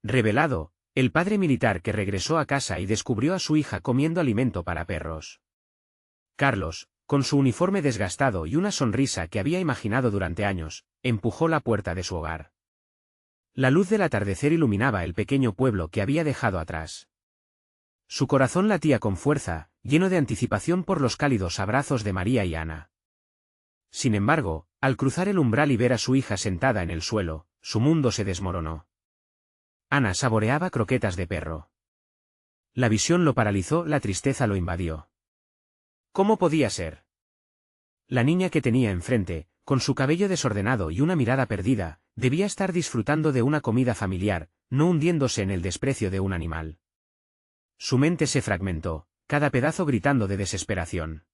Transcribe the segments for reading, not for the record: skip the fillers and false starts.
Revelado, el padre militar que regresó a casa y descubrió a su hija comiendo alimento para perros. Carlos, con su uniforme desgastado y una sonrisa que había imaginado durante años, empujó la puerta de su hogar. La luz del atardecer iluminaba el pequeño pueblo que había dejado atrás. Su corazón latía con fuerza, lleno de anticipación por los cálidos abrazos de María y Ana. Sin embargo, al cruzar el umbral y ver a su hija sentada en el suelo, su mundo se desmoronó. Ana saboreaba croquetas de perro. La visión lo paralizó, la tristeza lo invadió. ¿Cómo podía ser? La niña que tenía enfrente, con su cabello desordenado y una mirada perdida, debía estar disfrutando de una comida familiar, no hundiéndose en el desprecio de un animal. Su mente se fragmentó, cada pedazo gritando de desesperación.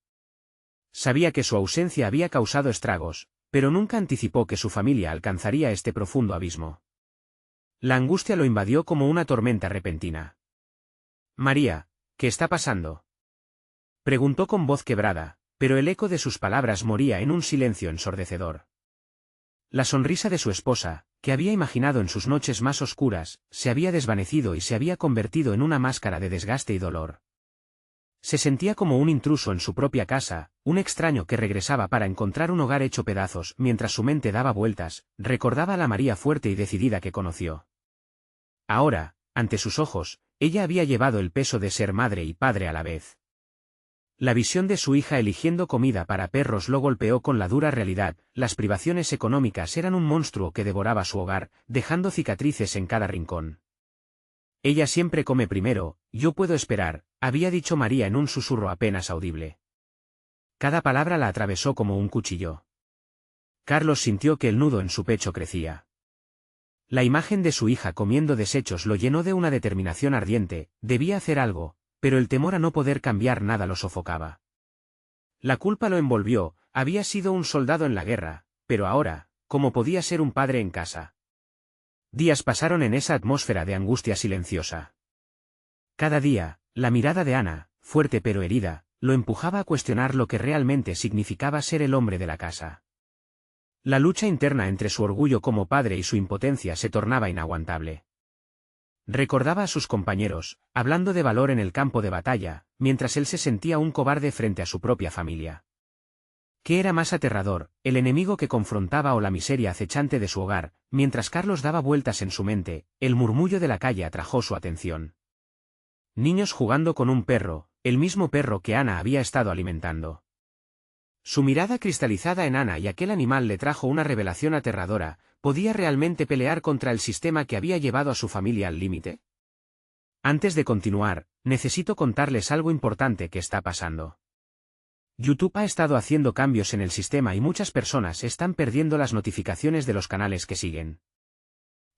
Sabía que su ausencia había causado estragos, pero nunca anticipó que su familia alcanzaría este profundo abismo. La angustia lo invadió como una tormenta repentina. «María, ¿qué está pasando?», preguntó con voz quebrada, pero el eco de sus palabras moría en un silencio ensordecedor. La sonrisa de su esposa, que había imaginado en sus noches más oscuras, se había desvanecido y se había convertido en una máscara de desgaste y dolor. Se sentía como un intruso en su propia casa, un extraño que regresaba para encontrar un hogar hecho pedazos. Mientras su mente daba vueltas, recordaba a la María fuerte y decidida que conoció. Ahora, ante sus ojos, ella había llevado el peso de ser madre y padre a la vez. La visión de su hija eligiendo comida para perros lo golpeó con la dura realidad. Las privaciones económicas eran un monstruo que devoraba su hogar, dejando cicatrices en cada rincón. «Ella siempre come primero, yo puedo esperar», había dicho María en un susurro apenas audible. Cada palabra la atravesó como un cuchillo. Carlos sintió que el nudo en su pecho crecía. La imagen de su hija comiendo desechos lo llenó de una determinación ardiente. Debía hacer algo, pero el temor a no poder cambiar nada lo sofocaba. La culpa lo envolvió. Había sido un soldado en la guerra, pero ahora, ¿cómo podía ser un padre en casa? Días pasaron en esa atmósfera de angustia silenciosa. Cada día, la mirada de Ana, fuerte pero herida, lo empujaba a cuestionar lo que realmente significaba ser el hombre de la casa. La lucha interna entre su orgullo como padre y su impotencia se tornaba inaguantable. Recordaba a sus compañeros, hablando de valor en el campo de batalla, mientras él se sentía un cobarde frente a su propia familia. ¿Qué era más aterrador, el enemigo que confrontaba o la miseria acechante de su hogar? Mientras Carlos daba vueltas en su mente, el murmullo de la calle atrajo su atención. Niños jugando con un perro, el mismo perro que Ana había estado alimentando. Su mirada cristalizada en Ana y aquel animal le trajo una revelación aterradora. ¿Podía realmente pelear contra el sistema que había llevado a su familia al límite? Antes de continuar, necesito contarles algo importante que está pasando. YouTube ha estado haciendo cambios en el sistema y muchas personas están perdiendo las notificaciones de los canales que siguen.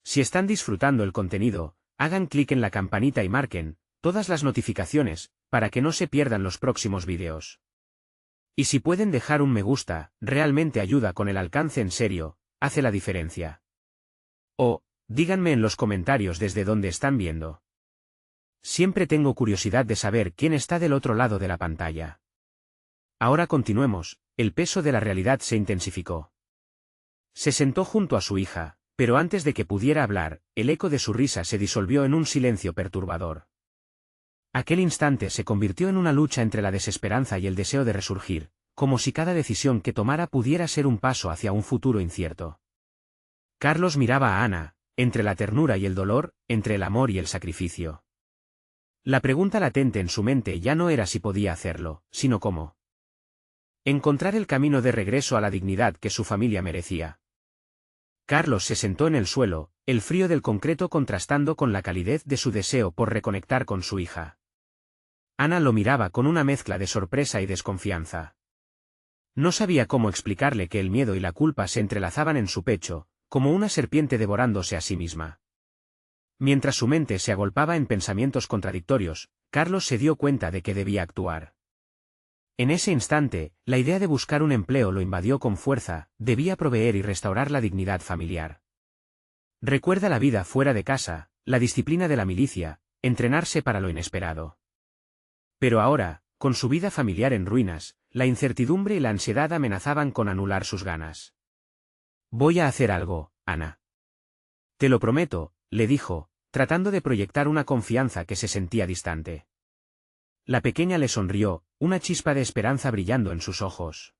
Si están disfrutando el contenido, hagan clic en la campanita y marquen todas las notificaciones, para que no se pierdan los próximos vídeos. Y si pueden dejar un me gusta, realmente ayuda con el alcance, en serio, hace la diferencia. O, díganme en los comentarios desde dónde están viendo. Siempre tengo curiosidad de saber quién está del otro lado de la pantalla. Ahora continuemos. El peso de la realidad se intensificó. Se sentó junto a su hija, pero antes de que pudiera hablar, el eco de su risa se disolvió en un silencio perturbador. Aquel instante se convirtió en una lucha entre la desesperanza y el deseo de resurgir, como si cada decisión que tomara pudiera ser un paso hacia un futuro incierto. Carlos miraba a Ana, entre la ternura y el dolor, entre el amor y el sacrificio. La pregunta latente en su mente ya no era si podía hacerlo, sino cómo. Encontrar el camino de regreso a la dignidad que su familia merecía. Carlos se sentó en el suelo, el frío del concreto contrastando con la calidez de su deseo por reconectar con su hija. Ana lo miraba con una mezcla de sorpresa y desconfianza. No sabía cómo explicarle que el miedo y la culpa se entrelazaban en su pecho, como una serpiente devorándose a sí misma. Mientras su mente se agolpaba en pensamientos contradictorios, Carlos se dio cuenta de que debía actuar. En ese instante, la idea de buscar un empleo lo invadió con fuerza. Debía proveer y restaurar la dignidad familiar. Recuerda la vida fuera de casa, la disciplina de la milicia, entrenarse para lo inesperado. Pero ahora, con su vida familiar en ruinas, la incertidumbre y la ansiedad amenazaban con anular sus ganas. «Voy a hacer algo, Ana. Te lo prometo», le dijo, tratando de proyectar una confianza que se sentía distante. La pequeña le sonrió, una chispa de esperanza brillando en sus ojos.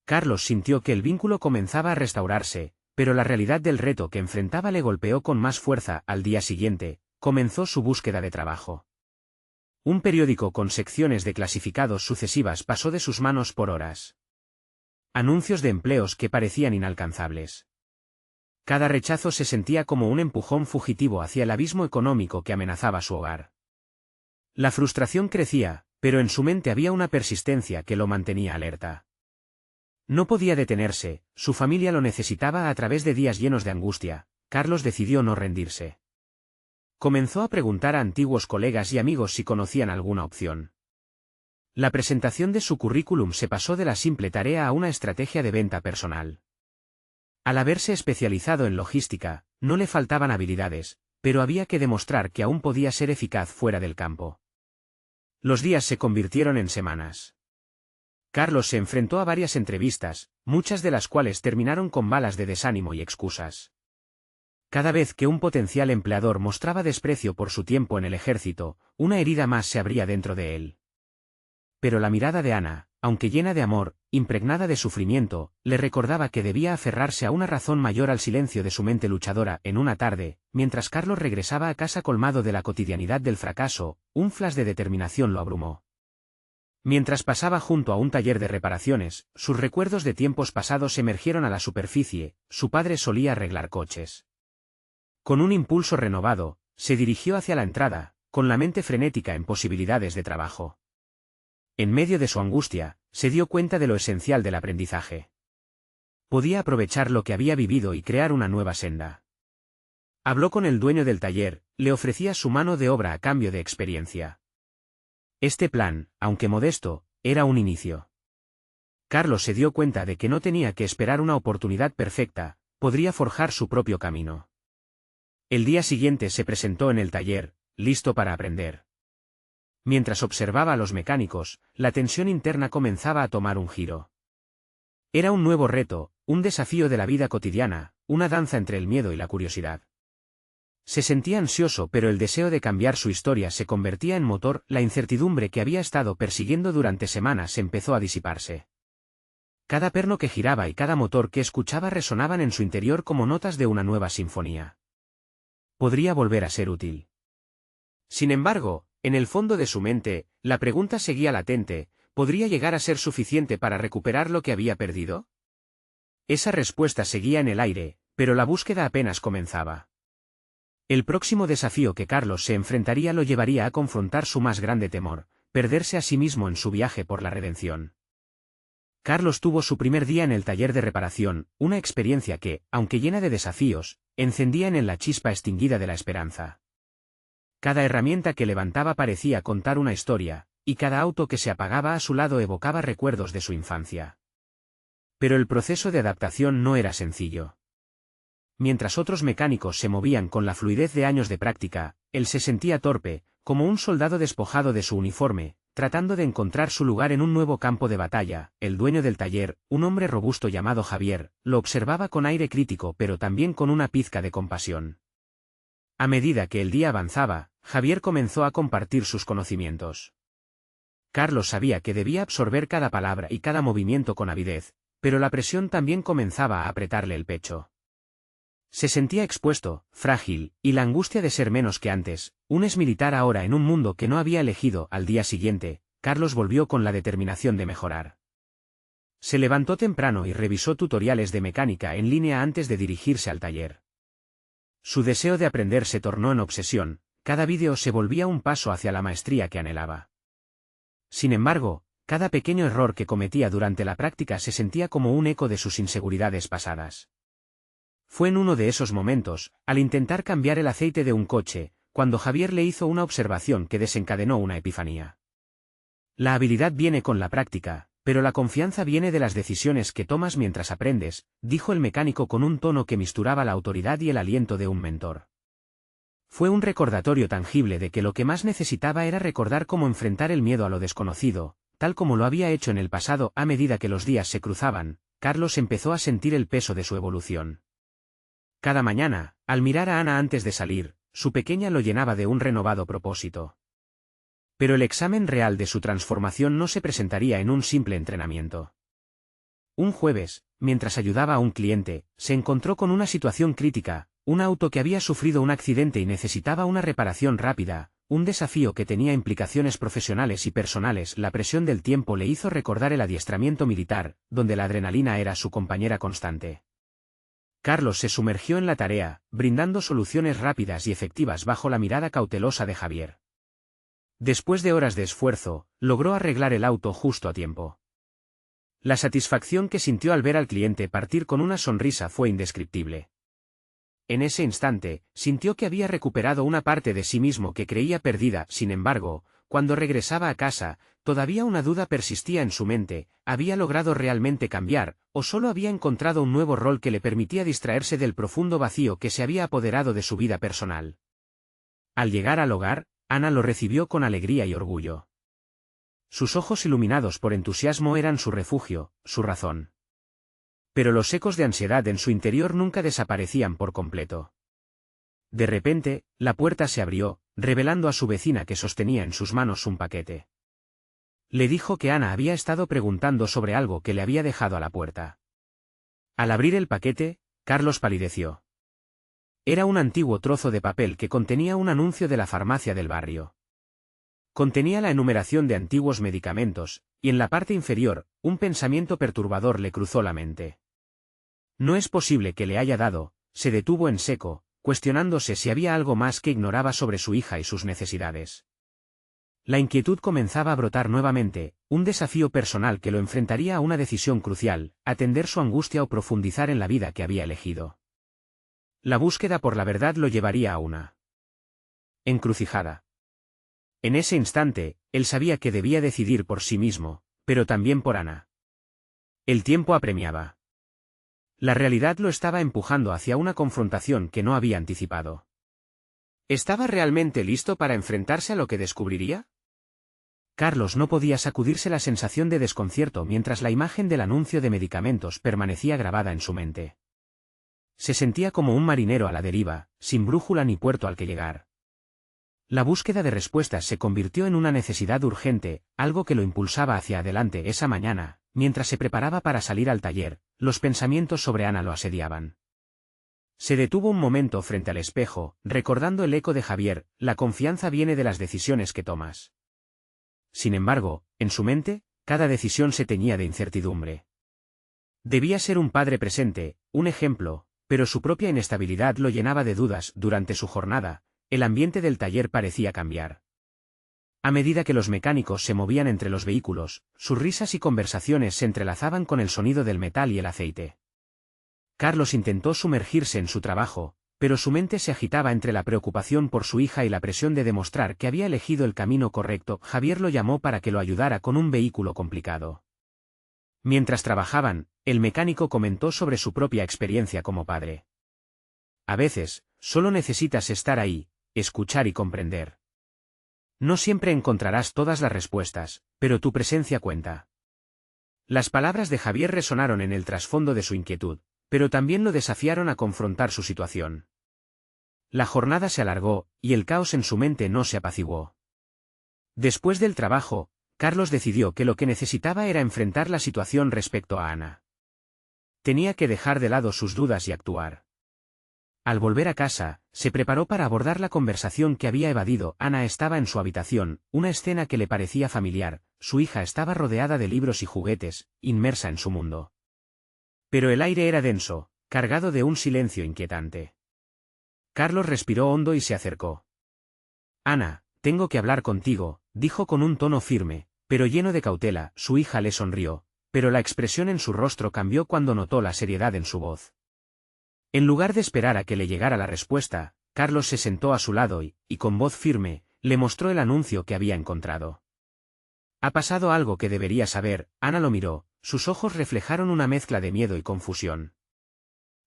Carlos sintió que el vínculo comenzaba a restaurarse, pero la realidad del reto que enfrentaba le golpeó con más fuerza. Al día siguiente, comenzó su búsqueda de trabajo. Un periódico con secciones de clasificados sucesivas pasó de sus manos por horas. Anuncios de empleos que parecían inalcanzables. Cada rechazo se sentía como un empujón fugitivo hacia el abismo económico que amenazaba su hogar. La frustración crecía, pero en su mente había una persistencia que lo mantenía alerta. No podía detenerse, su familia lo necesitaba. A través de días llenos de angustia, Carlos decidió no rendirse. Comenzó a preguntar a antiguos colegas y amigos si conocían alguna opción. La presentación de su currículum se pasó de la simple tarea a una estrategia de venta personal. Al haberse especializado en logística, no le faltaban habilidades, pero había que demostrar que aún podía ser eficaz fuera del campo. Los días se convirtieron en semanas. Carlos se enfrentó a varias entrevistas, muchas de las cuales terminaron con balas de desánimo y excusas. Cada vez que un potencial empleador mostraba desprecio por su tiempo en el ejército, una herida más se abría dentro de él. Pero la mirada de Ana, aunque llena de amor, impregnada de sufrimiento, le recordaba que debía aferrarse a una razón mayor al silencio de su mente luchadora. En una tarde, mientras Carlos regresaba a casa colmado de la cotidianidad del fracaso, un flash de determinación lo abrumó. Mientras pasaba junto a un taller de reparaciones, sus recuerdos de tiempos pasados emergieron a la superficie. Su padre solía arreglar coches. Con un impulso renovado, se dirigió hacia la entrada, con la mente frenética en posibilidades de trabajo. En medio de su angustia, se dio cuenta de lo esencial del aprendizaje. Podía aprovechar lo que había vivido y crear una nueva senda. Habló con el dueño del taller, le ofrecía su mano de obra a cambio de experiencia. Este plan, aunque modesto, era un inicio. Carlos se dio cuenta de que no tenía que esperar una oportunidad perfecta, podría forjar su propio camino. El día siguiente se presentó en el taller, listo para aprender. Mientras observaba a los mecánicos, la tensión interna comenzaba a tomar un giro. Era un nuevo reto, un desafío de la vida cotidiana, una danza entre el miedo y la curiosidad. Se sentía ansioso, pero el deseo de cambiar su historia se convertía en motor. La incertidumbre que había estado persiguiendo durante semanas empezó a disiparse. Cada perno que giraba y cada motor que escuchaba resonaban en su interior como notas de una nueva sinfonía. Podría volver a ser útil. Sin embargo, en el fondo de su mente, la pregunta seguía latente: ¿podría llegar a ser suficiente para recuperar lo que había perdido? Esa respuesta seguía en el aire, pero la búsqueda apenas comenzaba. El próximo desafío que Carlos se enfrentaría lo llevaría a confrontar su más grande temor: perderse a sí mismo en su viaje por la redención. Carlos tuvo su primer día en el taller de reparación, una experiencia que, aunque llena de desafíos, encendía en él la chispa extinguida de la esperanza. Cada herramienta que levantaba parecía contar una historia, y cada auto que se apagaba a su lado evocaba recuerdos de su infancia. Pero el proceso de adaptación no era sencillo. Mientras otros mecánicos se movían con la fluidez de años de práctica, él se sentía torpe, como un soldado despojado de su uniforme, tratando de encontrar su lugar en un nuevo campo de batalla. El dueño del taller, un hombre robusto llamado Javier, lo observaba con aire crítico pero también con una pizca de compasión. A medida que el día avanzaba, Javier comenzó a compartir sus conocimientos. Carlos sabía que debía absorber cada palabra y cada movimiento con avidez, pero la presión también comenzaba a apretarle el pecho. Se sentía expuesto, frágil, y la angustia de ser menos que antes, un exmilitar ahora en un mundo que no había elegido. Al día siguiente, Carlos volvió con la determinación de mejorar. Se levantó temprano y revisó tutoriales de mecánica en línea antes de dirigirse al taller. Su deseo de aprender se tornó en obsesión, cada vídeo se volvía un paso hacia la maestría que anhelaba. Sin embargo, cada pequeño error que cometía durante la práctica se sentía como un eco de sus inseguridades pasadas. Fue en uno de esos momentos, al intentar cambiar el aceite de un coche, cuando Javier le hizo una observación que desencadenó una epifanía. La habilidad viene con la práctica, pero la confianza viene de las decisiones que tomas mientras aprendes, dijo el mecánico con un tono que misturaba la autoridad y el aliento de un mentor. Fue un recordatorio tangible de que lo que más necesitaba era recordar cómo enfrentar el miedo a lo desconocido, tal como lo había hecho en el pasado. A medida que los días se cruzaban, Carlos empezó a sentir el peso de su evolución. Cada mañana, al mirar a Ana antes de salir, su pequeña lo llenaba de un renovado propósito. Pero el examen real de su transformación no se presentaría en un simple entrenamiento. Un jueves, mientras ayudaba a un cliente, se encontró con una situación crítica, un auto que había sufrido un accidente y necesitaba una reparación rápida, un desafío que tenía implicaciones profesionales y personales. La presión del tiempo le hizo recordar el adiestramiento militar, donde la adrenalina era su compañera constante. Carlos se sumergió en la tarea, brindando soluciones rápidas y efectivas bajo la mirada cautelosa de Javier. Después de horas de esfuerzo, logró arreglar el auto justo a tiempo. La satisfacción que sintió al ver al cliente partir con una sonrisa fue indescriptible. En ese instante, sintió que había recuperado una parte de sí mismo que creía perdida. Sin embargo, cuando regresaba a casa, todavía una duda persistía en su mente: ¿había logrado realmente cambiar, o solo había encontrado un nuevo rol que le permitía distraerse del profundo vacío que se había apoderado de su vida personal? Al llegar al hogar, Ana lo recibió con alegría y orgullo. Sus ojos iluminados por entusiasmo eran su refugio, su razón. Pero los ecos de ansiedad en su interior nunca desaparecían por completo. De repente, la puerta se abrió, revelando a su vecina que sostenía en sus manos un paquete. Le dijo que Ana había estado preguntando sobre algo que le había dejado a la puerta. Al abrir el paquete, Carlos palideció. Era un antiguo trozo de papel que contenía un anuncio de la farmacia del barrio. Contenía la enumeración de antiguos medicamentos, y en la parte inferior, un pensamiento perturbador le cruzó la mente. No es posible que le haya dado. Se detuvo en seco, cuestionándose si había algo más que ignoraba sobre su hija y sus necesidades. La inquietud comenzaba a brotar nuevamente, un desafío personal que lo enfrentaría a una decisión crucial: atender su angustia o profundizar en la vida que había elegido. La búsqueda por la verdad lo llevaría a una encrucijada. En ese instante, él sabía que debía decidir por sí mismo, pero también por Ana. El tiempo apremiaba. La realidad lo estaba empujando hacia una confrontación que no había anticipado. ¿Estaba realmente listo para enfrentarse a lo que descubriría? Carlos no podía sacudirse la sensación de desconcierto mientras la imagen del anuncio de medicamentos permanecía grabada en su mente. Se sentía como un marinero a la deriva, sin brújula ni puerto al que llegar. La búsqueda de respuestas se convirtió en una necesidad urgente, algo que lo impulsaba hacia adelante. Esa mañana, mientras se preparaba para salir al taller, los pensamientos sobre Ana lo asediaban. Se detuvo un momento frente al espejo, recordando el eco de Javier: la confianza viene de las decisiones que tomas. Sin embargo, en su mente, cada decisión se teñía de incertidumbre. Debía ser un padre presente, un ejemplo, pero su propia inestabilidad lo llenaba de dudas. Durante su jornada, el ambiente del taller parecía cambiar. A medida que los mecánicos se movían entre los vehículos, sus risas y conversaciones se entrelazaban con el sonido del metal y el aceite. Carlos intentó sumergirse en su trabajo, pero su mente se agitaba entre la preocupación por su hija y la presión de demostrar que había elegido el camino correcto. Javier lo llamó para que lo ayudara con un vehículo complicado. Mientras trabajaban, el mecánico comentó sobre su propia experiencia como padre. A veces, solo necesitas estar ahí, escuchar y comprender. No siempre encontrarás todas las respuestas, pero tu presencia cuenta. Las palabras de Javier resonaron en el trasfondo de su inquietud, pero también lo desafiaron a confrontar su situación. La jornada se alargó, y el caos en su mente no se apaciguó. Después del trabajo, Carlos decidió que lo que necesitaba era enfrentar la situación respecto a Ana. Tenía que dejar de lado sus dudas y actuar. Al volver a casa, se preparó para abordar la conversación que había evadido. Ana estaba en su habitación, una escena que le parecía familiar. Su hija estaba rodeada de libros y juguetes, inmersa en su mundo. Pero el aire era denso, cargado de un silencio inquietante. Carlos respiró hondo y se acercó. Ana, tengo que hablar contigo, dijo con un tono firme, pero lleno de cautela. Su hija le sonrió, pero la expresión en su rostro cambió cuando notó la seriedad en su voz. En lugar de esperar a que le llegara la respuesta, Carlos se sentó a su lado y, con voz firme, le mostró el anuncio que había encontrado. «Ha pasado algo que debería saber». Ana lo miró, sus ojos reflejaron una mezcla de miedo y confusión.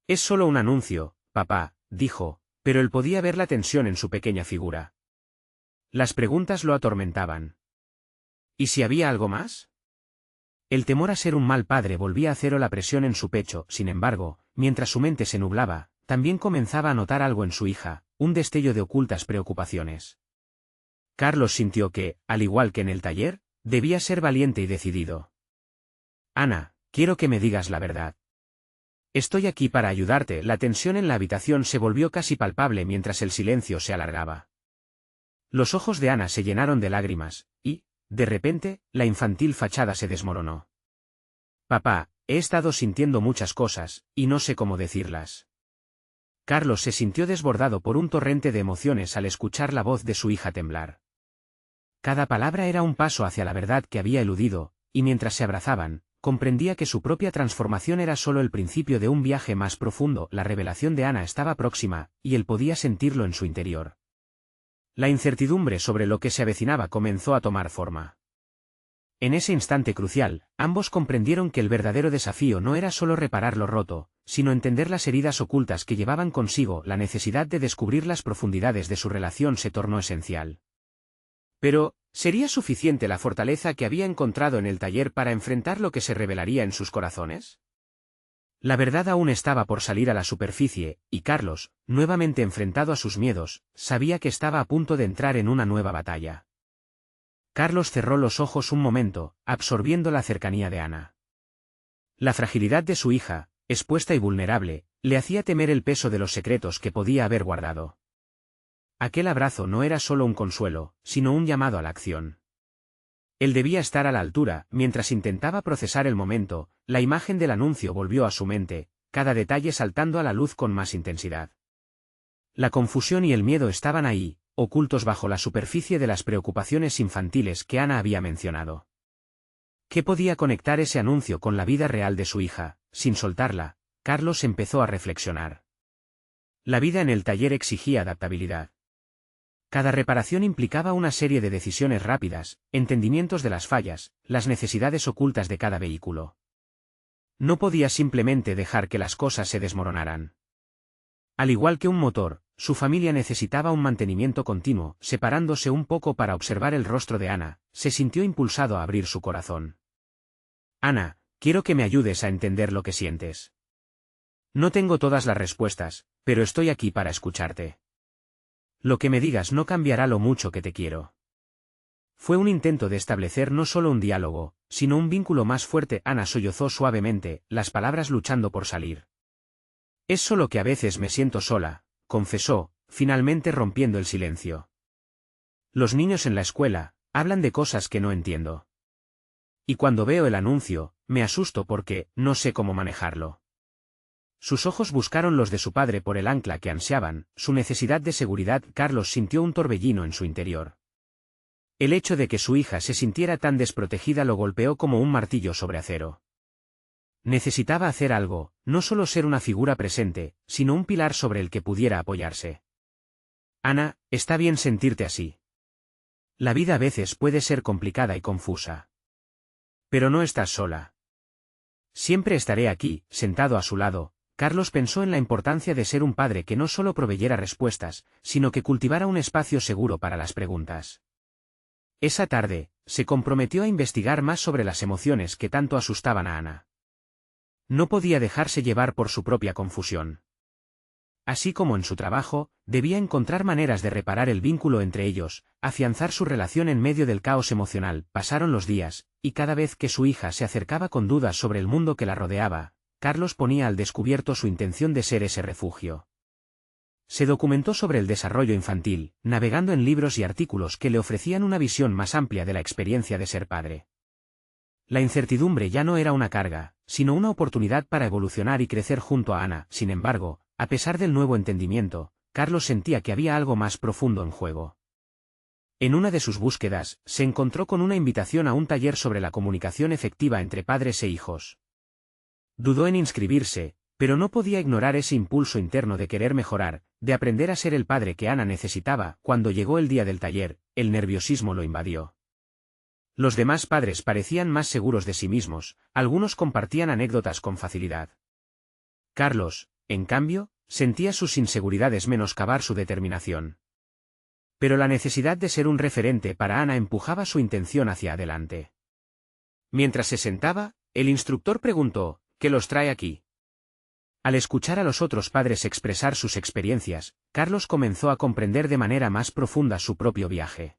«Es solo un anuncio, papá», dijo, pero él podía ver la tensión en su pequeña figura. Las preguntas lo atormentaban. ¿Y si había algo más? El temor a ser un mal padre volvía a cero la presión en su pecho. Sin embargo, mientras su mente se nublaba, también comenzaba a notar algo en su hija, un destello de ocultas preocupaciones. Carlos sintió que, al igual que en el taller, debía ser valiente y decidido. Ana, quiero que me digas la verdad. Estoy aquí para ayudarte. La tensión en la habitación se volvió casi palpable mientras el silencio se alargaba. Los ojos de Ana se llenaron de lágrimas, y, de repente, la infantil fachada se desmoronó. Papá, he estado sintiendo muchas cosas, y no sé cómo decirlas. Carlos se sintió desbordado por un torrente de emociones al escuchar la voz de su hija temblar. Cada palabra era un paso hacia la verdad que había eludido, y mientras se abrazaban, comprendía que su propia transformación era solo el principio de un viaje más profundo. La revelación de Ana estaba próxima, y él podía sentirlo en su interior. La incertidumbre sobre lo que se avecinaba comenzó a tomar forma. En ese instante crucial, ambos comprendieron que el verdadero desafío no era solo reparar lo roto, sino entender las heridas ocultas que llevaban consigo. La necesidad de descubrir las profundidades de su relación se tornó esencial. Pero, ¿sería suficiente la fortaleza que había encontrado en el taller para enfrentar lo que se revelaría en sus corazones? La verdad aún estaba por salir a la superficie, y Carlos, nuevamente enfrentado a sus miedos, sabía que estaba a punto de entrar en una nueva batalla. Carlos cerró los ojos un momento, absorbiendo la cercanía de Ana. La fragilidad de su hija, expuesta y vulnerable, le hacía temer el peso de los secretos que podía haber guardado. Aquel abrazo no era solo un consuelo, sino un llamado a la acción. Él debía estar a la altura. Mientras intentaba procesar el momento, la imagen del anuncio volvió a su mente, cada detalle saltando a la luz con más intensidad. La confusión y el miedo estaban ahí, ocultos bajo la superficie de las preocupaciones infantiles que Ana había mencionado. ¿Qué podía conectar ese anuncio con la vida real de su hija? Sin soltarla, Carlos empezó a reflexionar. La vida en el taller exigía adaptabilidad. Cada reparación implicaba una serie de decisiones rápidas, entendimientos de las fallas, las necesidades ocultas de cada vehículo. No podía simplemente dejar que las cosas se desmoronaran. Al igual que un motor, su familia necesitaba un mantenimiento continuo. Separándose un poco para observar el rostro de Ana, se sintió impulsado a abrir su corazón. Ana, quiero que me ayudes a entender lo que sientes. No tengo todas las respuestas, pero estoy aquí para escucharte. Lo que me digas no cambiará lo mucho que te quiero. Fue un intento de establecer no solo un diálogo, sino un vínculo más fuerte. Ana sollozó suavemente, las palabras luchando por salir. Es solo que a veces me siento sola, confesó, finalmente rompiendo el silencio. Los niños en la escuela hablan de cosas que no entiendo. Y cuando veo el anuncio, me asusto porque no sé cómo manejarlo. Sus ojos buscaron los de su padre por el ancla que ansiaban, su necesidad de seguridad. Carlos sintió un torbellino en su interior. El hecho de que su hija se sintiera tan desprotegida lo golpeó como un martillo sobre acero. Necesitaba hacer algo, no solo ser una figura presente, sino un pilar sobre el que pudiera apoyarse. Ana, está bien sentirte así. La vida a veces puede ser complicada y confusa. Pero no estás sola. Siempre estaré aquí, sentado a su lado. Carlos pensó en la importancia de ser un padre que no solo proveyera respuestas, sino que cultivara un espacio seguro para las preguntas. Esa tarde, se comprometió a investigar más sobre las emociones que tanto asustaban a Ana. No podía dejarse llevar por su propia confusión. Así como en su trabajo, debía encontrar maneras de reparar el vínculo entre ellos, afianzar su relación en medio del caos emocional. Pasaron los días, y cada vez que su hija se acercaba con dudas sobre el mundo que la rodeaba, Carlos ponía al descubierto su intención de ser ese refugio. Se documentó sobre el desarrollo infantil, navegando en libros y artículos que le ofrecían una visión más amplia de la experiencia de ser padre. La incertidumbre ya no era una carga, sino una oportunidad para evolucionar y crecer junto a Ana. Sin embargo, a pesar del nuevo entendimiento, Carlos sentía que había algo más profundo en juego. En una de sus búsquedas, se encontró con una invitación a un taller sobre la comunicación efectiva entre padres e hijos. Dudó en inscribirse, pero no podía ignorar ese impulso interno de querer mejorar, de aprender a ser el padre que Ana necesitaba. Cuando llegó el día del taller, el nerviosismo lo invadió. Los demás padres parecían más seguros de sí mismos, algunos compartían anécdotas con facilidad. Carlos, en cambio, sentía sus inseguridades menoscabar su determinación. Pero la necesidad de ser un referente para Ana empujaba su intención hacia adelante. Mientras se sentaba, el instructor preguntó: ¿Qué los trae aquí? Al escuchar a los otros padres expresar sus experiencias, Carlos comenzó a comprender de manera más profunda su propio viaje.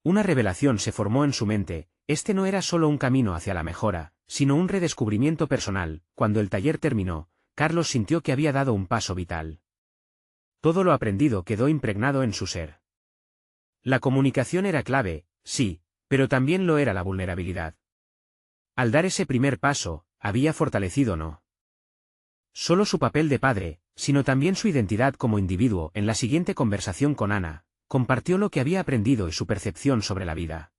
Una revelación se formó en su mente: este no era solo un camino hacia la mejora, sino un redescubrimiento personal. Cuando el taller terminó, Carlos sintió que había dado un paso vital. Todo lo aprendido quedó impregnado en su ser. La comunicación era clave, sí, pero también lo era la vulnerabilidad. Al dar ese primer paso, había fortalecido no solo su papel de padre, sino también su identidad como individuo. En la siguiente conversación con Ana, compartió lo que había aprendido y su percepción sobre la vida.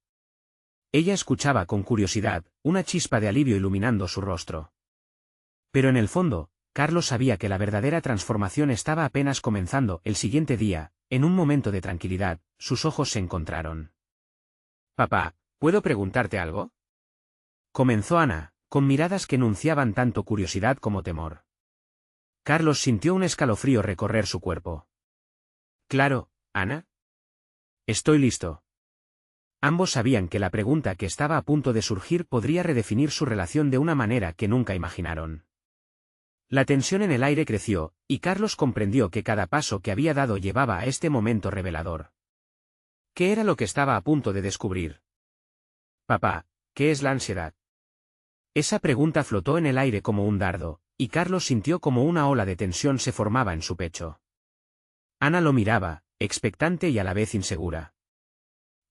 Ella escuchaba con curiosidad, una chispa de alivio iluminando su rostro. Pero en el fondo, Carlos sabía que la verdadera transformación estaba apenas comenzando. El siguiente día, en un momento de tranquilidad, sus ojos se encontraron. «Papá, ¿puedo preguntarte algo?», comenzó Ana, con miradas que enunciaban tanto curiosidad como temor. Carlos sintió un escalofrío recorrer su cuerpo. «Claro, Ana. Estoy listo». Ambos sabían que la pregunta que estaba a punto de surgir podría redefinir su relación de una manera que nunca imaginaron. La tensión en el aire creció, y Carlos comprendió que cada paso que había dado llevaba a este momento revelador. ¿Qué era lo que estaba a punto de descubrir? «Papá, ¿qué es la ansiedad?». Esa pregunta flotó en el aire como un dardo, y Carlos sintió como una ola de tensión se formaba en su pecho. Ana lo miraba, expectante y a la vez insegura.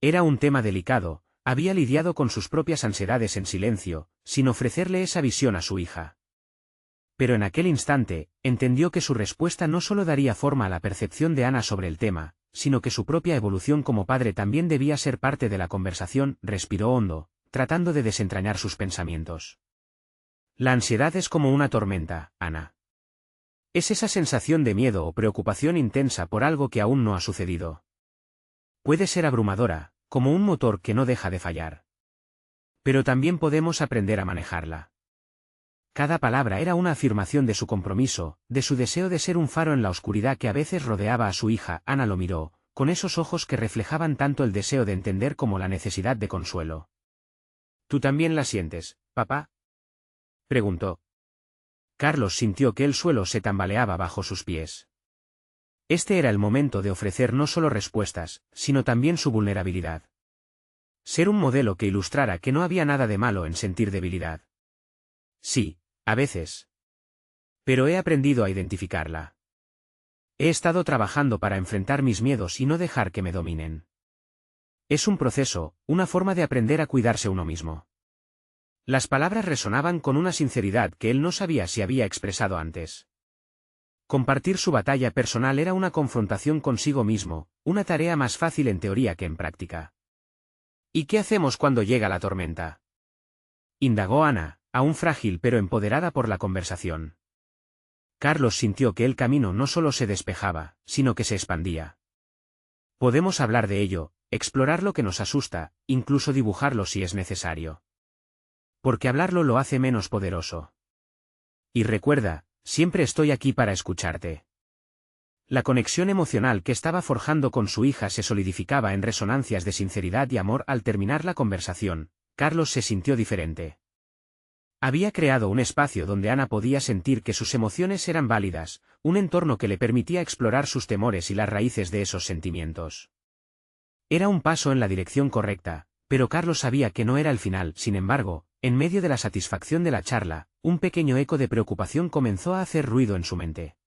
Era un tema delicado, había lidiado con sus propias ansiedades en silencio, sin ofrecerle esa visión a su hija. Pero en aquel instante, entendió que su respuesta no solo daría forma a la percepción de Ana sobre el tema, sino que su propia evolución como padre también debía ser parte de la conversación. Respiró hondo, tratando de desentrañar sus pensamientos. La ansiedad es como una tormenta, Ana. Es esa sensación de miedo o preocupación intensa por algo que aún no ha sucedido. Puede ser abrumadora, como un motor que no deja de fallar. Pero también podemos aprender a manejarla. Cada palabra era una afirmación de su compromiso, de su deseo de ser un faro en la oscuridad que a veces rodeaba a su hija. Ana lo miró, con esos ojos que reflejaban tanto el deseo de entender como la necesidad de consuelo. ¿Tú también la sientes, papá?, preguntó. Carlos sintió que el suelo se tambaleaba bajo sus pies. Este era el momento de ofrecer no solo respuestas, sino también su vulnerabilidad. Ser un modelo que ilustrara que no había nada de malo en sentir debilidad. Sí, a veces. Pero he aprendido a identificarla. He estado trabajando para enfrentar mis miedos y no dejar que me dominen. Es un proceso, una forma de aprender a cuidarse uno mismo. Las palabras resonaban con una sinceridad que él no sabía si había expresado antes. Compartir su batalla personal era una confrontación consigo mismo, una tarea más fácil en teoría que en práctica. ¿Y qué hacemos cuando llega la tormenta?, indagó Ana, aún frágil pero empoderada por la conversación. Carlos sintió que el camino no solo se despejaba, sino que se expandía. Podemos hablar de ello, explorar lo que nos asusta, incluso dibujarlo si es necesario. Porque hablarlo lo hace menos poderoso. Y recuerda, siempre estoy aquí para escucharte. La conexión emocional que estaba forjando con su hija se solidificaba en resonancias de sinceridad y amor. Al terminar la conversación, Carlos se sintió diferente. Había creado un espacio donde Ana podía sentir que sus emociones eran válidas, un entorno que le permitía explorar sus temores y las raíces de esos sentimientos. Era un paso en la dirección correcta, pero Carlos sabía que no era el final. Sin embargo, en medio de la satisfacción de la charla, un pequeño eco de preocupación comenzó a hacer ruido en su mente.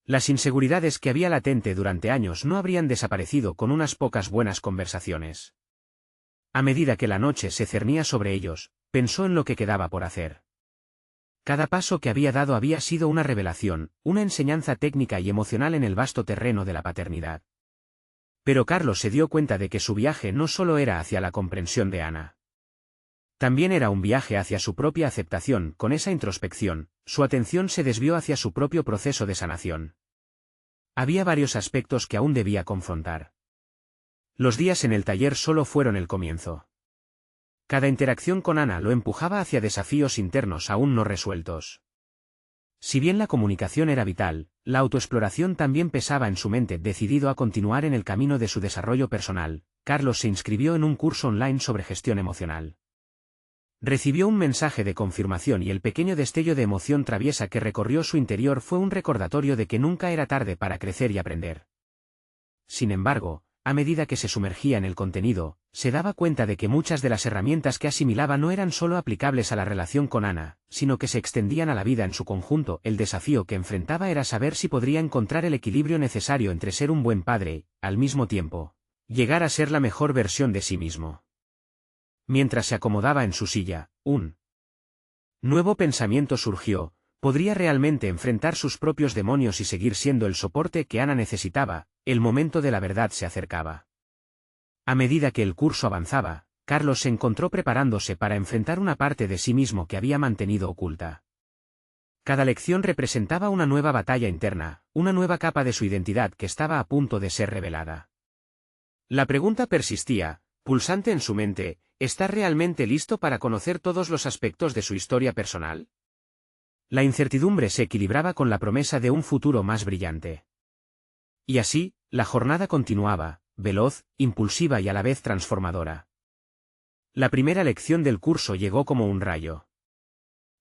Las inseguridades que había latente durante años no habrían desaparecido con unas pocas buenas conversaciones. A medida que la noche se cernía sobre ellos, pensó en lo que quedaba por hacer. Cada paso que había dado había sido una revelación, una enseñanza técnica y emocional en el vasto terreno de la paternidad. Pero Carlos se dio cuenta de que su viaje no solo era hacia la comprensión de Ana. También era un viaje hacia su propia aceptación. Con esa introspección, su atención se desvió hacia su propio proceso de sanación. Había varios aspectos que aún debía confrontar. Los días en el taller solo fueron el comienzo. Cada interacción con Ana lo empujaba hacia desafíos internos aún no resueltos. Si bien la comunicación era vital, la autoexploración también pesaba en su mente. Decidido a continuar en el camino de su desarrollo personal, Carlos se inscribió en un curso online sobre gestión emocional. Recibió un mensaje de confirmación y el pequeño destello de emoción traviesa que recorrió su interior fue un recordatorio de que nunca era tarde para crecer y aprender. Sin embargo, a medida que se sumergía en el contenido, se daba cuenta de que muchas de las herramientas que asimilaba no eran solo aplicables a la relación con Ana, sino que se extendían a la vida en su conjunto. El desafío que enfrentaba era saber si podría encontrar el equilibrio necesario entre ser un buen padre y, al mismo tiempo, llegar a ser la mejor versión de sí mismo. Mientras se acomodaba en su silla, un nuevo pensamiento surgió: ¿podría realmente enfrentar sus propios demonios y seguir siendo el soporte que Ana necesitaba? El momento de la verdad se acercaba. A medida que el curso avanzaba, Carlos se encontró preparándose para enfrentar una parte de sí mismo que había mantenido oculta. Cada lección representaba una nueva batalla interna, una nueva capa de su identidad que estaba a punto de ser revelada. La pregunta persistía, pulsante en su mente: ¿está realmente listo para conocer todos los aspectos de su historia personal? La incertidumbre se equilibraba con la promesa de un futuro más brillante. Y así, la jornada continuaba, veloz, impulsiva y a la vez transformadora. La primera lección del curso llegó como un rayo.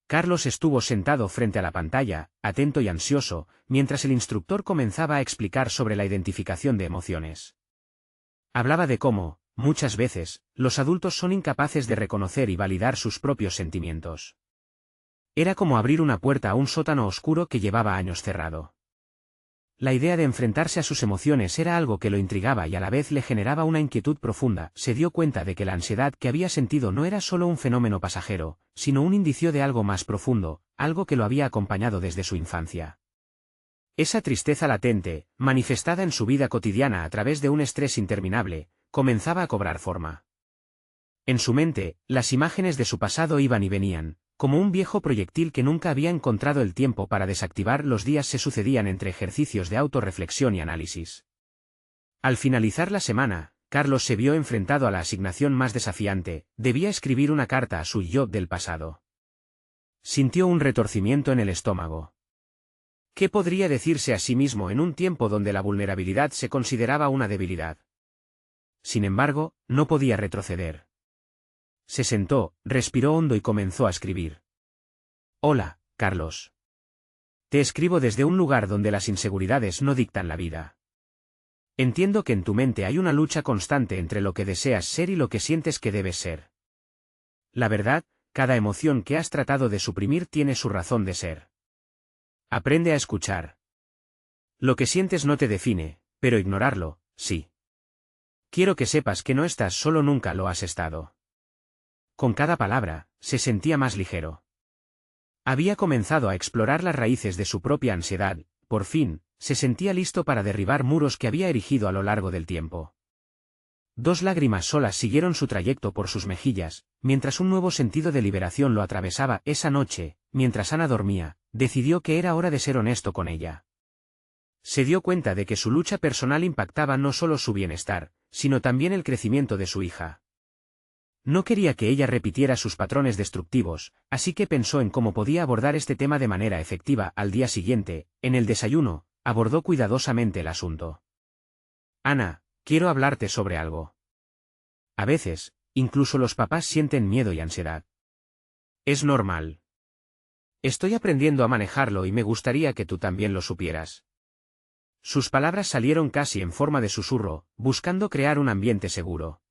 Carlos estuvo sentado frente a la pantalla, atento y ansioso, mientras el instructor comenzaba a explicar sobre la identificación de emociones. Hablaba de cómo, muchas veces, los adultos son incapaces de reconocer y validar sus propios sentimientos. Era como abrir una puerta a un sótano oscuro que llevaba años cerrado. La idea de enfrentarse a sus emociones era algo que lo intrigaba y a la vez le generaba una inquietud profunda. Se dio cuenta de que la ansiedad que había sentido no era solo un fenómeno pasajero, sino un indicio de algo más profundo, algo que lo había acompañado desde su infancia. Esa tristeza latente, manifestada en su vida cotidiana a través de un estrés interminable, comenzaba a cobrar forma. En su mente, las imágenes de su pasado iban y venían, como un viejo proyectil que nunca había encontrado el tiempo para desactivar. Los días se sucedían entre ejercicios de autorreflexión y análisis. Al finalizar la semana, Carlos se vio enfrentado a la asignación más desafiante: debía escribir una carta a su yo del pasado. Sintió un retorcimiento en el estómago. ¿Qué podría decirse a sí mismo en un tiempo donde la vulnerabilidad se consideraba una debilidad? Sin embargo, no podía retroceder. Se sentó, respiró hondo y comenzó a escribir. Hola, Carlos. Te escribo desde un lugar donde las inseguridades no dictan la vida. Entiendo que en tu mente hay una lucha constante entre lo que deseas ser y lo que sientes que debes ser. La verdad, cada emoción que has tratado de suprimir tiene su razón de ser. Aprende a escuchar. Lo que sientes no te define, pero ignorarlo, sí. Quiero que sepas que no estás solo, nunca lo has estado. Con cada palabra, se sentía más ligero. Había comenzado a explorar las raíces de su propia ansiedad. Por fin, se sentía listo para derribar muros que había erigido a lo largo del tiempo. 2 lágrimas solas siguieron su trayecto por sus mejillas, mientras un nuevo sentido de liberación lo atravesaba. Esa noche, mientras Ana dormía, decidió que era hora de ser honesto con ella. Se dio cuenta de que su lucha personal impactaba no solo su bienestar, sino también el crecimiento de su hija. No quería que ella repitiera sus patrones destructivos, así que pensó en cómo podía abordar este tema de manera efectiva. Al día siguiente, en el desayuno, abordó cuidadosamente el asunto. Ana, quiero hablarte sobre algo. A veces, incluso los papás sienten miedo y ansiedad. Es normal. Estoy aprendiendo a manejarlo y me gustaría que tú también lo supieras. Sus palabras salieron casi en forma de susurro, buscando crear un ambiente seguro.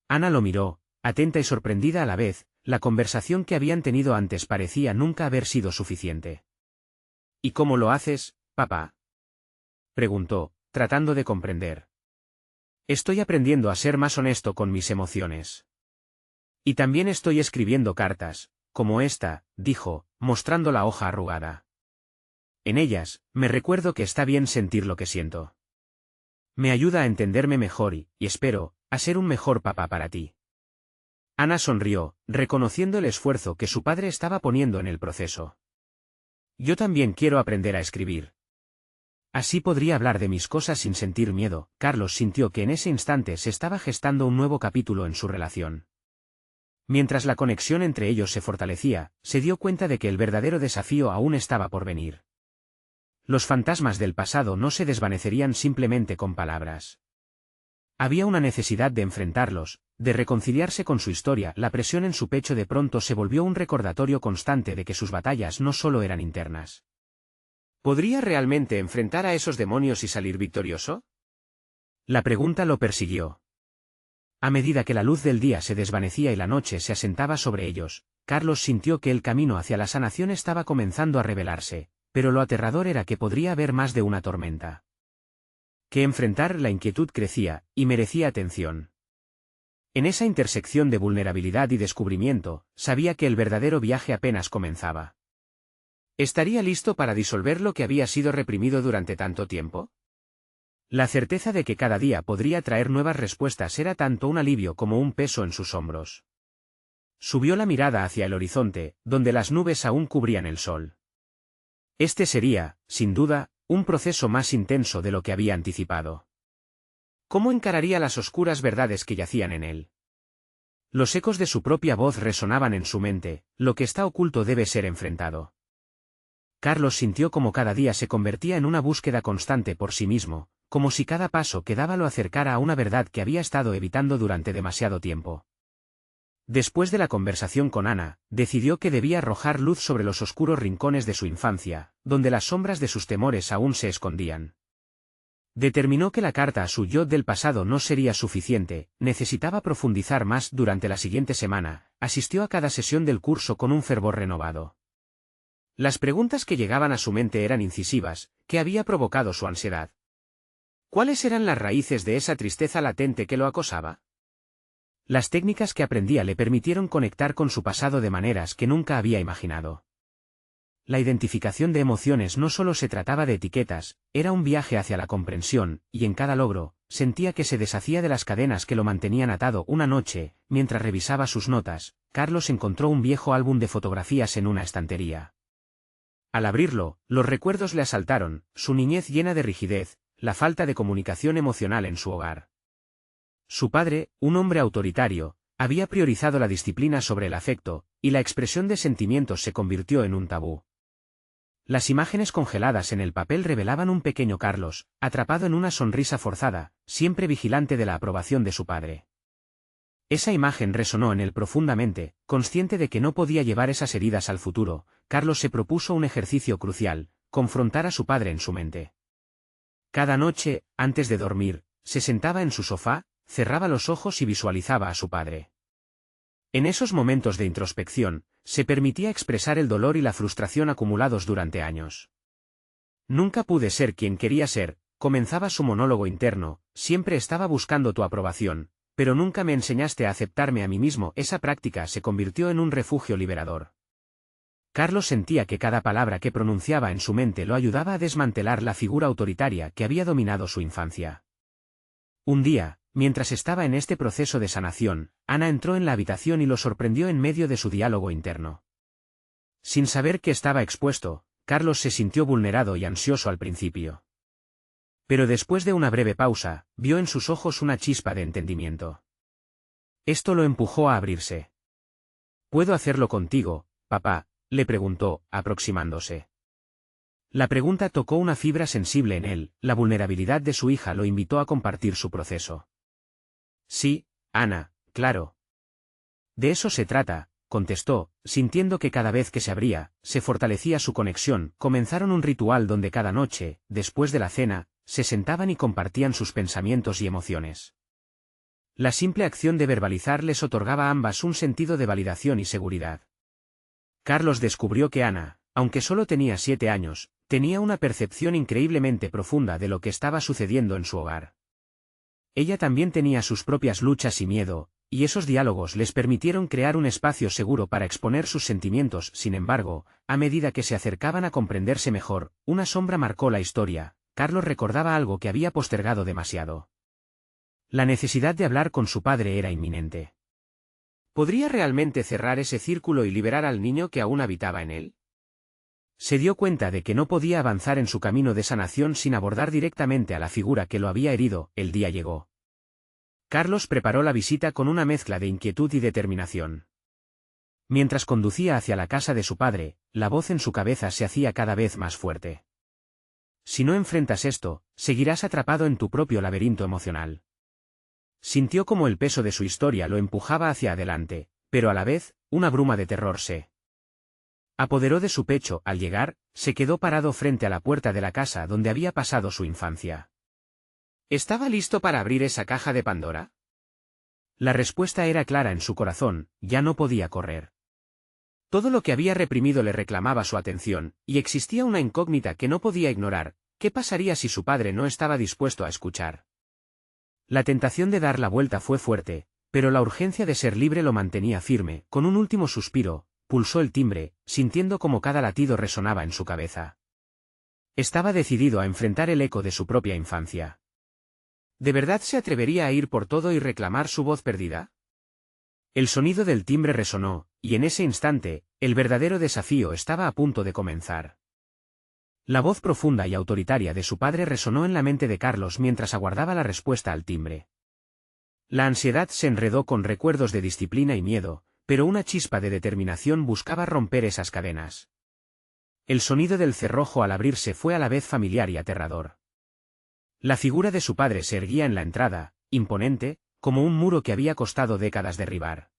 Ana lo miró, atenta y sorprendida a la vez. La conversación que habían tenido antes parecía nunca haber sido suficiente. ¿Y cómo lo haces, papá?, preguntó, tratando de comprender. Estoy aprendiendo a ser más honesto con mis emociones. Y también estoy escribiendo cartas, como esta, dijo, mostrando la hoja arrugada. En ellas, me recuerdo que está bien sentir lo que siento. Me ayuda a entenderme mejor y espero, a ser un mejor papá para ti. Ana sonrió, reconociendo el esfuerzo que su padre estaba poniendo en el proceso. Yo también quiero aprender a escribir. Así podría hablar de mis cosas sin sentir miedo. Carlos sintió que en ese instante se estaba gestando un nuevo capítulo en su relación. Mientras la conexión entre ellos se fortalecía, se dio cuenta de que el verdadero desafío aún estaba por venir. Los fantasmas del pasado no se desvanecerían simplemente con palabras. Había una necesidad de enfrentarlos, de reconciliarse con su historia. La presión en su pecho de pronto se volvió un recordatorio constante de que sus batallas no solo eran internas. ¿Podría realmente enfrentar a esos demonios y salir victorioso? La pregunta lo persiguió. A medida que la luz del día se desvanecía y la noche se asentaba sobre ellos, Carlos sintió que el camino hacia la sanación estaba comenzando a revelarse, pero lo aterrador era que podría haber más de una tormenta. Que enfrentar. La inquietud crecía, y merecía atención. En esa intersección de vulnerabilidad y descubrimiento, sabía que el verdadero viaje apenas comenzaba. ¿Estaría listo para disolver lo que había sido reprimido durante tanto tiempo? La certeza de que cada día podría traer nuevas respuestas era tanto un alivio como un peso en sus hombros. Subió la mirada hacia el horizonte, donde las nubes aún cubrían el sol. Este sería, sin duda, un proceso más intenso de lo que había anticipado. ¿Cómo encararía las oscuras verdades que yacían en él? Los ecos de su propia voz resonaban en su mente. Lo que está oculto debe ser enfrentado. Carlos sintió como cada día se convertía en una búsqueda constante por sí mismo, como si cada paso que daba lo acercara a una verdad que había estado evitando durante demasiado tiempo. Después de la conversación con Ana, decidió que debía arrojar luz sobre los oscuros rincones de su infancia, donde las sombras de sus temores aún se escondían. Determinó que la carta a su yo del pasado no sería suficiente, necesitaba profundizar más. Durante la siguiente semana, asistió a cada sesión del curso con un fervor renovado. Las preguntas que llegaban a su mente eran incisivas. ¿Qué había provocado su ansiedad? ¿Cuáles eran las raíces de esa tristeza latente que lo acosaba? Las técnicas que aprendía le permitieron conectar con su pasado de maneras que nunca había imaginado. La identificación de emociones no solo se trataba de etiquetas, era un viaje hacia la comprensión, y en cada logro, sentía que se deshacía de las cadenas que lo mantenían atado. Una noche, mientras revisaba sus notas, Carlos encontró un viejo álbum de fotografías en una estantería. Al abrirlo, los recuerdos le asaltaron, su niñez llena de rigidez, la falta de comunicación emocional en su hogar. Su padre, un hombre autoritario, había priorizado la disciplina sobre el afecto, y la expresión de sentimientos se convirtió en un tabú. Las imágenes congeladas en el papel revelaban un pequeño Carlos, atrapado en una sonrisa forzada, siempre vigilante de la aprobación de su padre. Esa imagen resonó en él profundamente. Consciente de que no podía llevar esas heridas al futuro, Carlos se propuso un ejercicio crucial: confrontar a su padre en su mente. Cada noche, antes de dormir, se sentaba en su sofá, cerraba los ojos y visualizaba a su padre. En esos momentos de introspección, se permitía expresar el dolor y la frustración acumulados durante años. Nunca pude ser quien quería ser, comenzaba su monólogo interno, siempre estaba buscando tu aprobación, pero nunca me enseñaste a aceptarme a mí mismo. Esa práctica se convirtió en un refugio liberador. Carlos sentía que cada palabra que pronunciaba en su mente lo ayudaba a desmantelar la figura autoritaria que había dominado su infancia. Un día, mientras estaba en este proceso de sanación, Ana entró en la habitación y lo sorprendió en medio de su diálogo interno. Sin saber que estaba expuesto, Carlos se sintió vulnerado y ansioso al principio. Pero después de una breve pausa, vio en sus ojos una chispa de entendimiento. Esto lo empujó a abrirse. ¿Puedo hacerlo contigo, papá?, le preguntó, aproximándose. La pregunta tocó una fibra sensible en él. La vulnerabilidad de su hija lo invitó a compartir su proceso. Sí, Ana, claro. De eso se trata, contestó, sintiendo que cada vez que se abría, se fortalecía su conexión. Comenzaron un ritual donde cada noche, después de la cena, se sentaban y compartían sus pensamientos y emociones. La simple acción de verbalizar les otorgaba a ambas un sentido de validación y seguridad. Carlos descubrió que Ana, aunque solo tenía 7 años, tenía una percepción increíblemente profunda de lo que estaba sucediendo en su hogar. Ella también tenía sus propias luchas y miedo, y esos diálogos les permitieron crear un espacio seguro para exponer sus sentimientos. Sin embargo, a medida que se acercaban a comprenderse mejor, una sombra marcó la historia. Carlos recordaba algo que había postergado demasiado. La necesidad de hablar con su padre era inminente. ¿Podría realmente cerrar ese círculo y liberar al niño que aún habitaba en él? Se dio cuenta de que no podía avanzar en su camino de sanación sin abordar directamente a la figura que lo había herido. El día llegó. Carlos preparó la visita con una mezcla de inquietud y determinación. Mientras conducía hacia la casa de su padre, la voz en su cabeza se hacía cada vez más fuerte. Si no enfrentas esto, seguirás atrapado en tu propio laberinto emocional. Sintió como el peso de su historia lo empujaba hacia adelante, pero a la vez, una bruma de terror se apoderó de su pecho. Al llegar, se quedó parado frente a la puerta de la casa donde había pasado su infancia. ¿Estaba listo para abrir esa caja de Pandora? La respuesta era clara en su corazón, ya no podía correr. Todo lo que había reprimido le reclamaba su atención, y existía una incógnita que no podía ignorar: ¿qué pasaría si su padre no estaba dispuesto a escuchar? La tentación de dar la vuelta fue fuerte, pero la urgencia de ser libre lo mantenía firme. Con un último suspiro, pulsó el timbre, sintiendo como cada latido resonaba en su cabeza. Estaba decidido a enfrentar el eco de su propia infancia. ¿De verdad se atrevería a ir por todo y reclamar su voz perdida? El sonido del timbre resonó, y en ese instante, el verdadero desafío estaba a punto de comenzar. La voz profunda y autoritaria de su padre resonó en la mente de Carlos mientras aguardaba la respuesta al timbre. La ansiedad se enredó con recuerdos de disciplina y miedo, pero una chispa de determinación buscaba romper esas cadenas. El sonido del cerrojo al abrirse fue a la vez familiar y aterrador. La figura de su padre se erguía en la entrada, imponente, como un muro que había costado décadas derribar.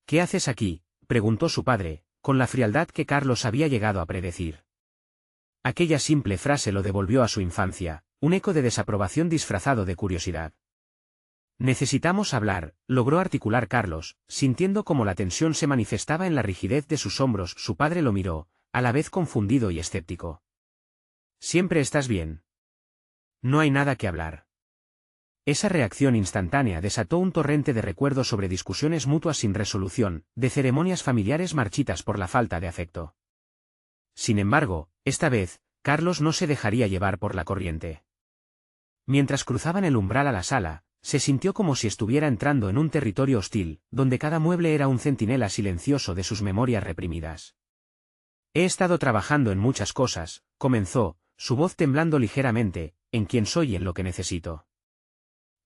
¿Qué haces aquí?, preguntó su padre, con la frialdad que Carlos había llegado a predecir. Aquella simple frase lo devolvió a su infancia, un eco de desaprobación disfrazado de curiosidad. Necesitamos hablar, logró articular Carlos, sintiendo como la tensión se manifestaba en la rigidez de sus hombros. Su padre lo miró, a la vez confundido y escéptico. ¿Siempre estás bien? No hay nada que hablar. Esa reacción instantánea desató un torrente de recuerdos sobre discusiones mutuas sin resolución, de ceremonias familiares marchitas por la falta de afecto. Sin embargo, esta vez, Carlos no se dejaría llevar por la corriente. Mientras cruzaban el umbral a la sala, se sintió como si estuviera entrando en un territorio hostil, donde cada mueble era un centinela silencioso de sus memorias reprimidas. He estado trabajando en muchas cosas, comenzó, su voz temblando ligeramente, en quién soy y en lo que necesito.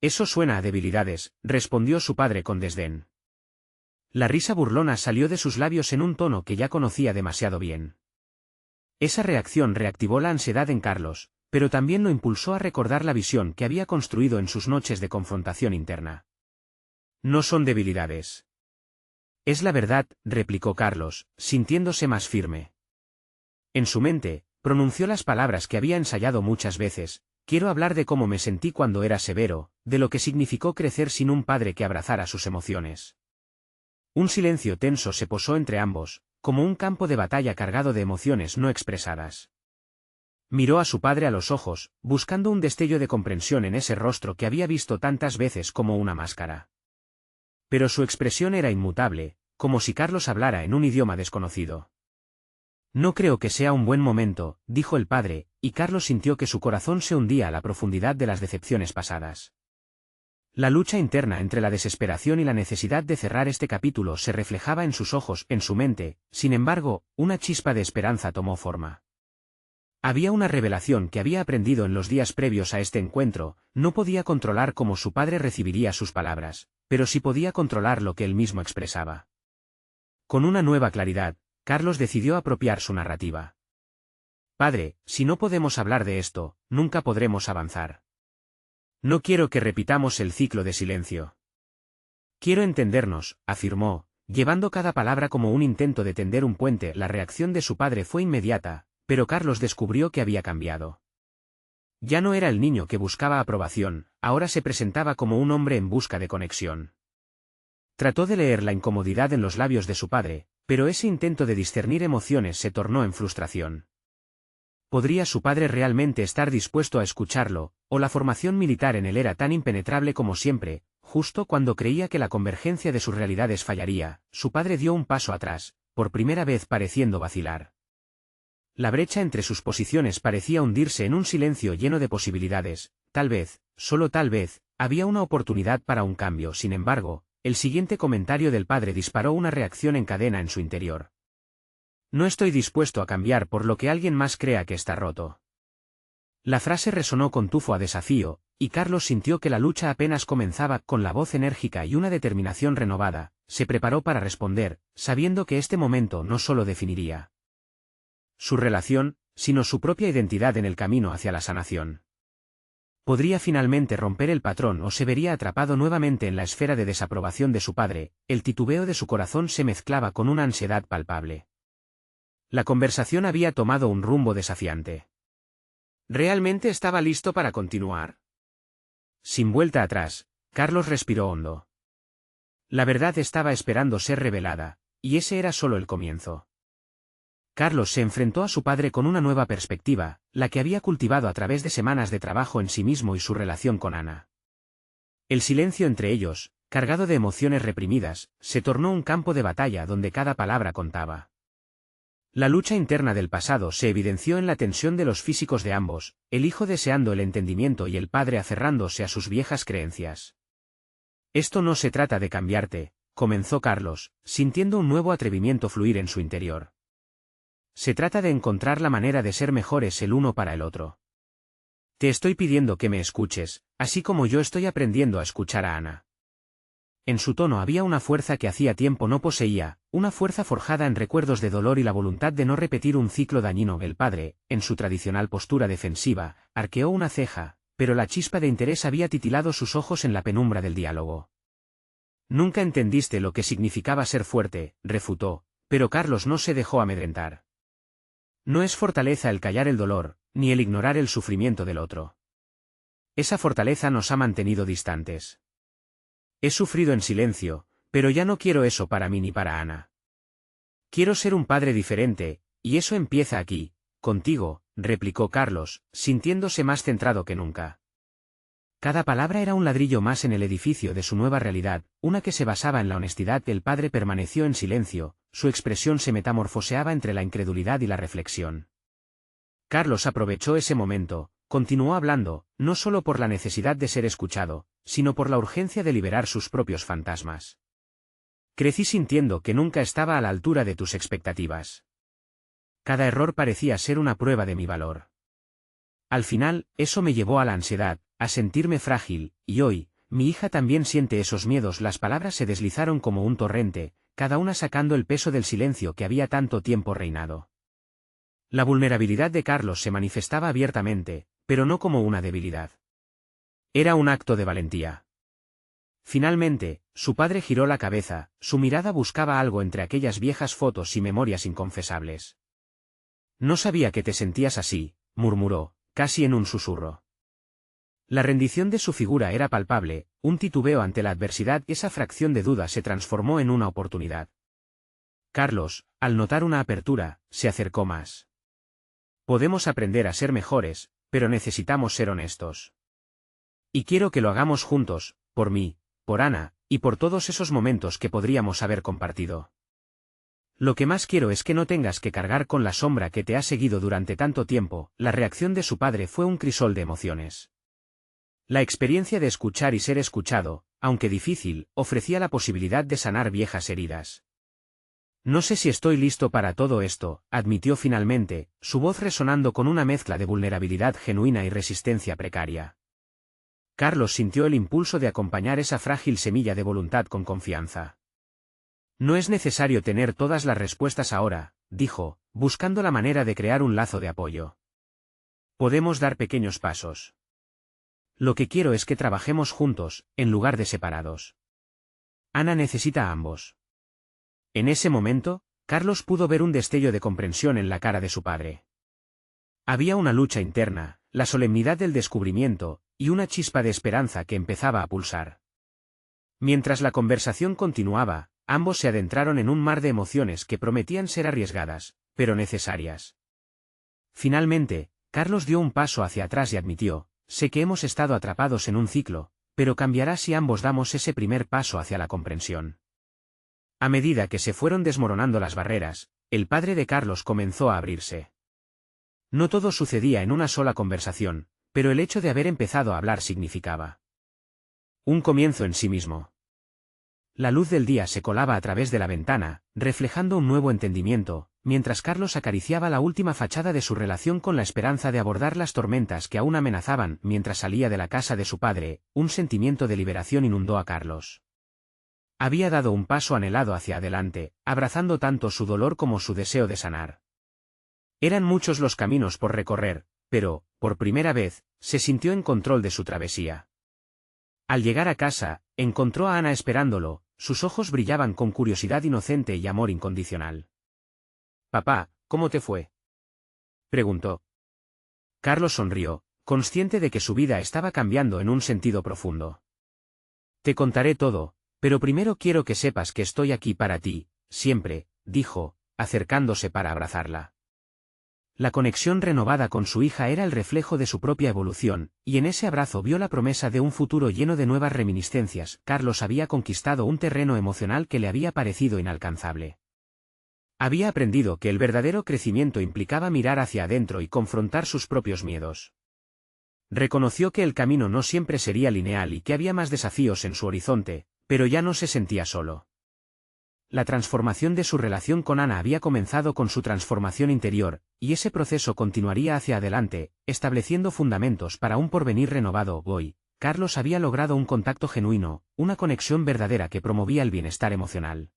Eso suena a debilidades, respondió su padre con desdén. La risa burlona salió de sus labios en un tono que ya conocía demasiado bien. Esa reacción reactivó la ansiedad en Carlos, pero también lo impulsó a recordar la visión que había construido en sus noches de confrontación interna. No son debilidades. Es la verdad, replicó Carlos, sintiéndose más firme. En su mente, pronunció las palabras que había ensayado muchas veces: quiero hablar de cómo me sentí cuando era severo, de lo que significó crecer sin un padre que abrazara sus emociones. Un silencio tenso se posó entre ambos, como un campo de batalla cargado de emociones no expresadas. Miró a su padre a los ojos, buscando un destello de comprensión en ese rostro que había visto tantas veces como una máscara. Pero su expresión era inmutable, como si Carlos hablara en un idioma desconocido. No creo que sea un buen momento, dijo el padre, y Carlos sintió que su corazón se hundía a la profundidad de las decepciones pasadas. La lucha interna entre la desesperación y la necesidad de cerrar este capítulo se reflejaba en sus ojos, en su mente. Sin embargo, una chispa de esperanza tomó forma. Había una revelación que había aprendido en los días previos a este encuentro: no podía controlar cómo su padre recibiría sus palabras, pero sí podía controlar lo que él mismo expresaba. Con una nueva claridad, Carlos decidió apropiar su narrativa. Padre, si no podemos hablar de esto, nunca podremos avanzar. No quiero que repitamos el ciclo de silencio. Quiero entendernos, afirmó, llevando cada palabra como un intento de tender un puente. La reacción de su padre fue inmediata, pero Carlos descubrió que había cambiado. Ya no era el niño que buscaba aprobación, ahora se presentaba como un hombre en busca de conexión. Trató de leer la incomodidad en los labios de su padre, pero ese intento de discernir emociones se tornó en frustración. ¿Podría su padre realmente estar dispuesto a escucharlo, o la formación militar en él era tan impenetrable como siempre? Justo cuando creía que la convergencia de sus realidades fallaría, su padre dio un paso atrás, por primera vez pareciendo vacilar. La brecha entre sus posiciones parecía hundirse en un silencio lleno de posibilidades. Tal vez, solo tal vez, había una oportunidad para un cambio. Sin embargo, el siguiente comentario del padre disparó una reacción en cadena en su interior. No estoy dispuesto a cambiar por lo que alguien más crea que está roto. La frase resonó con tufo a desafío, y Carlos sintió que la lucha apenas comenzaba. Con la voz enérgica y una determinación renovada, se preparó para responder, sabiendo que este momento no solo definiría su relación, sino su propia identidad en el camino hacia la sanación. Podría finalmente romper el patrón o se vería atrapado nuevamente en la esfera de desaprobación de su padre. El titubeo de su corazón se mezclaba con una ansiedad palpable. La conversación había tomado un rumbo desafiante. ¿Realmente estaba listo para continuar? Sin vuelta atrás, Carlos respiró hondo. La verdad estaba esperando ser revelada, y ese era solo el comienzo. Carlos se enfrentó a su padre con una nueva perspectiva, la que había cultivado a través de semanas de trabajo en sí mismo y su relación con Ana. El silencio entre ellos, cargado de emociones reprimidas, se tornó un campo de batalla donde cada palabra contaba. La lucha interna del pasado se evidenció en la tensión de los físicos de ambos, el hijo deseando el entendimiento y el padre aferrándose a sus viejas creencias. Esto no se trata de cambiarte, comenzó Carlos, sintiendo un nuevo atrevimiento fluir en su interior. Se trata de encontrar la manera de ser mejores el uno para el otro. Te estoy pidiendo que me escuches, así como yo estoy aprendiendo a escuchar a Ana. En su tono había una fuerza que hacía tiempo no poseía, una fuerza forjada en recuerdos de dolor y la voluntad de no repetir un ciclo dañino. El padre, en su tradicional postura defensiva, arqueó una ceja, pero la chispa de interés había titilado sus ojos en la penumbra del diálogo. Nunca entendiste lo que significaba ser fuerte, refutó, pero Carlos no se dejó amedrentar. No es fortaleza el callar el dolor, ni el ignorar el sufrimiento del otro. Esa fortaleza nos ha mantenido distantes. He sufrido en silencio, pero ya no quiero eso para mí ni para Ana. Quiero ser un padre diferente, y eso empieza aquí, contigo, replicó Carlos, sintiéndose más centrado que nunca. Cada palabra era un ladrillo más en el edificio de su nueva realidad, una que se basaba en la honestidad. El padre permaneció en silencio, su expresión se metamorfoseaba entre la incredulidad y la reflexión. Carlos aprovechó ese momento, continuó hablando, no solo por la necesidad de ser escuchado, sino por la urgencia de liberar sus propios fantasmas. Crecí sintiendo que nunca estaba a la altura de tus expectativas. Cada error parecía ser una prueba de mi valor. Al final, eso me llevó a la ansiedad, a sentirme frágil, y hoy, mi hija también siente esos miedos. Las palabras se deslizaron como un torrente, cada una sacando el peso del silencio que había tanto tiempo reinado. La vulnerabilidad de Carlos se manifestaba abiertamente, pero no como una debilidad. Era un acto de valentía. Finalmente, su padre giró la cabeza, su mirada buscaba algo entre aquellas viejas fotos y memorias inconfesables. No sabía que te sentías así, murmuró, casi en un susurro. La rendición de su figura era palpable, un titubeo ante la adversidad. Esa fracción de duda se transformó en una oportunidad. Carlos, al notar una apertura, se acercó más. Podemos aprender a ser mejores, pero necesitamos ser honestos. Y quiero que lo hagamos juntos, por mí, por Ana, y por todos esos momentos que podríamos haber compartido. Lo que más quiero es que no tengas que cargar con la sombra que te ha seguido durante tanto tiempo. La reacción de su padre fue un crisol de emociones. La experiencia de escuchar y ser escuchado, aunque difícil, ofrecía la posibilidad de sanar viejas heridas. No sé si estoy listo para todo esto, admitió finalmente, su voz resonando con una mezcla de vulnerabilidad genuina y resistencia precaria. Carlos sintió el impulso de acompañar esa frágil semilla de voluntad con confianza. No es necesario tener todas las respuestas ahora, dijo, buscando la manera de crear un lazo de apoyo. Podemos dar pequeños pasos. Lo que quiero es que trabajemos juntos, en lugar de separados. Ana necesita a ambos. En ese momento, Carlos pudo ver un destello de comprensión en la cara de su padre. Había una lucha interna, la solemnidad del descubrimiento, y una chispa de esperanza que empezaba a pulsar. Mientras la conversación continuaba, ambos se adentraron en un mar de emociones que prometían ser arriesgadas, pero necesarias. Finalmente, Carlos dio un paso hacia atrás y admitió, sé que hemos estado atrapados en un ciclo, pero cambiará si ambos damos ese primer paso hacia la comprensión. A medida que se fueron desmoronando las barreras, el padre de Carlos comenzó a abrirse. No todo sucedía en una sola conversación, pero el hecho de haber empezado a hablar significaba un comienzo en sí mismo. La luz del día se colaba a través de la ventana, reflejando un nuevo entendimiento, mientras Carlos acariciaba la última fachada de su relación con la esperanza de abordar las tormentas que aún amenazaban. Mientras salía de la casa de su padre, un sentimiento de liberación inundó a Carlos. Había dado un paso anhelado hacia adelante, abrazando tanto su dolor como su deseo de sanar. Eran muchos los caminos por recorrer, pero, por primera vez, se sintió en control de su travesía. Al llegar a casa, encontró a Ana esperándolo, sus ojos brillaban con curiosidad inocente y amor incondicional. «Papá, ¿cómo te fue?», preguntó. Carlos sonrió, consciente de que su vida estaba cambiando en un sentido profundo. «Te contaré todo, pero primero quiero que sepas que estoy aquí para ti, siempre», dijo, acercándose para abrazarla. La conexión renovada con su hija era el reflejo de su propia evolución, y en ese abrazo vio la promesa de un futuro lleno de nuevas reminiscencias. Carlos había conquistado un terreno emocional que le había parecido inalcanzable. Había aprendido que el verdadero crecimiento implicaba mirar hacia adentro y confrontar sus propios miedos. Reconoció que el camino no siempre sería lineal y que había más desafíos en su horizonte, pero ya no se sentía solo. La transformación de su relación con Ana había comenzado con su transformación interior, y ese proceso continuaría hacia adelante, estableciendo fundamentos para un porvenir renovado. Hoy, Carlos había logrado un contacto genuino, una conexión verdadera que promovía el bienestar emocional.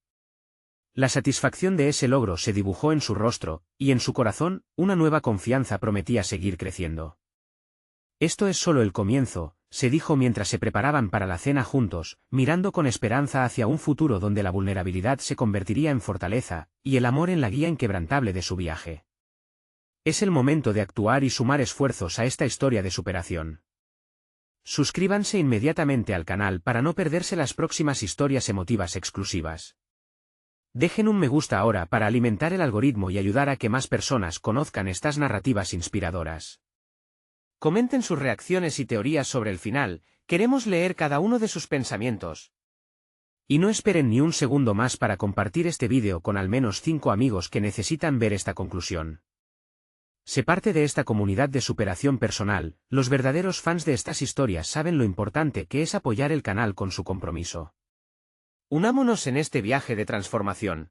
La satisfacción de ese logro se dibujó en su rostro, y en su corazón, una nueva confianza prometía seguir creciendo. «Esto es solo el comienzo», se dijo mientras se preparaban para la cena juntos, mirando con esperanza hacia un futuro donde la vulnerabilidad se convertiría en fortaleza, y el amor en la guía inquebrantable de su viaje. Es el momento de actuar y sumar esfuerzos a esta historia de superación. Suscríbanse inmediatamente al canal para no perderse las próximas historias emotivas exclusivas. Dejen un me gusta ahora para alimentar el algoritmo y ayudar a que más personas conozcan estas narrativas inspiradoras. Comenten sus reacciones y teorías sobre el final, queremos leer cada uno de sus pensamientos. Y no esperen ni un segundo más para compartir este vídeo con al menos 5 amigos que necesitan ver esta conclusión. Sé parte de esta comunidad de superación personal. Los verdaderos fans de estas historias saben lo importante que es apoyar el canal con su compromiso. Unámonos en este viaje de transformación.